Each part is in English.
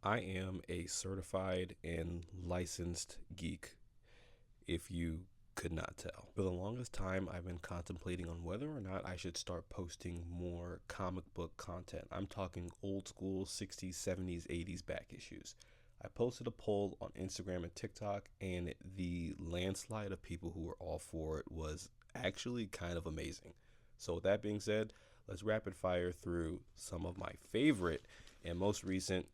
I am a certified and licensed geek, if you could not tell. For the longest time, I've been contemplating on whether or not I should start posting more comic book content. I'm talking old school 60s, 70s, 80s back issues. I posted a poll on Instagram and TikTok, and the landslide of people who were all for it was actually kind of amazing. So, with that being said, let's rapid fire through some of my favorite and most recent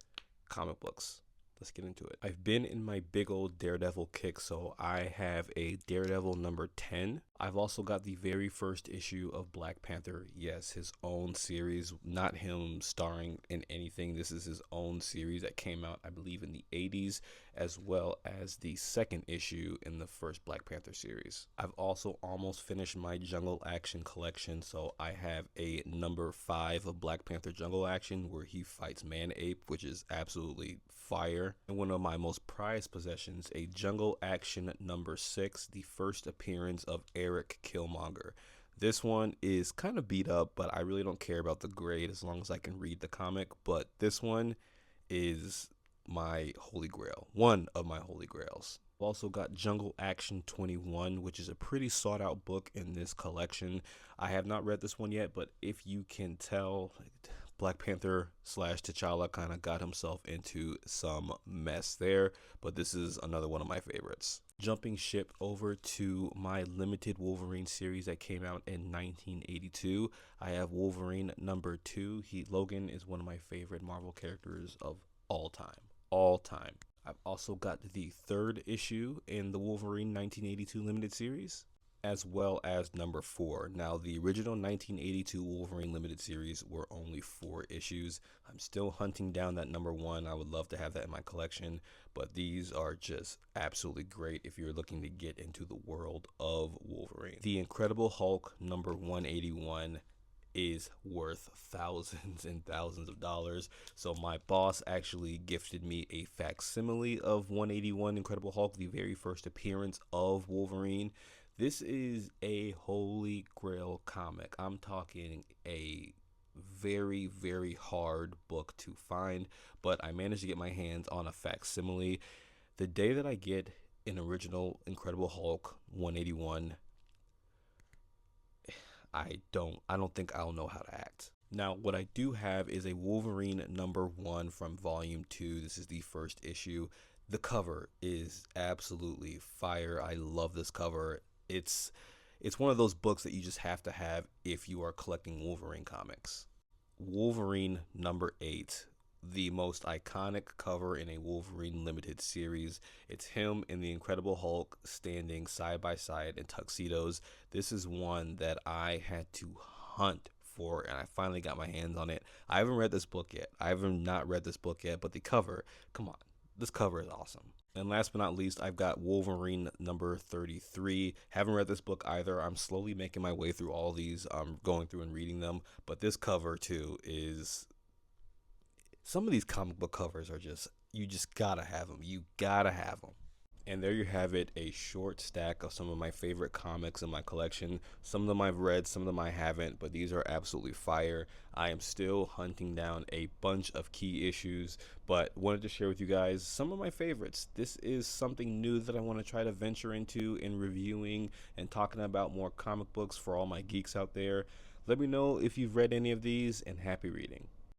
comic books. Let's get into it. I've been in my big old Daredevil kick, so I have a Daredevil number 10. I've also got the very first issue of Black Panther. Yes, his own series, not him starring in anything. This is his own series that came out, I believe, in the 80s, as well as the second issue in the first Black Panther series. I've also almost finished my Jungle Action collection, so I have a number 5 of Black Panther Jungle Action where he fights Man-Ape, which is absolutely fire. And one of my most prized possessions, a Jungle Action number 6, the first appearance of Eric Killmonger. This one is kind of beat up, but I really don't care about the grade as long as I can read the comic. But this one is my holy grail, one of my holy grails. I've also got Jungle Action 21, which is a pretty sought out book in this collection. I have not read this one yet, but if you can tell, Black Panther / T'Challa kind of got himself into some mess there, but this is another one of my favorites. Jumping ship over to my limited Wolverine series that came out in 1982, I have Wolverine number 2. Logan is one of my favorite Marvel characters of all time. All time. I've also got the third issue in the Wolverine 1982 limited series, as well as number 4. Now, the original 1982 Wolverine limited series were only 4 issues. I'm still hunting down that number 1. I would love to have that in my collection, but these are just absolutely great if you're looking to get into the world of Wolverine. The Incredible Hulk number 181 is worth thousands and thousands of dollars. So my boss actually gifted me a facsimile of 181 Incredible Hulk, the very first appearance of Wolverine. This is a holy grail comic. I'm talking a very, very hard book to find, but I managed to get my hands on a facsimile. The day that I get an original Incredible Hulk 181, I don't think I'll know how to act. Now, what I do have is a Wolverine number 1 from volume 2. This is the first issue. The cover is absolutely fire. I love this cover. It's one of those books that you just have to have if you are collecting Wolverine comics. Wolverine number 8, the most iconic cover in a Wolverine limited series. It's him and the Incredible Hulk standing side by side in tuxedos. This is one that I had to hunt for, and I finally got my hands on it. I haven't read this book yet. But the cover, come on, this cover is awesome. And last but not least, I've got Wolverine number 33. Haven't read this book either. I'm slowly making my way through all these, going through and reading them. But this cover too is, some of these comic book covers are just, you just gotta have them. You gotta have them. And there you have it, a short stack of some of my favorite comics in my collection. Some of them I've read, some of them I haven't, but these are absolutely fire. I am still hunting down a bunch of key issues, but wanted to share with you guys some of my favorites. This is something new that I want to try to venture into in reviewing and talking about more comic books for all my geeks out there. Let me know if you've read any of these, and happy reading.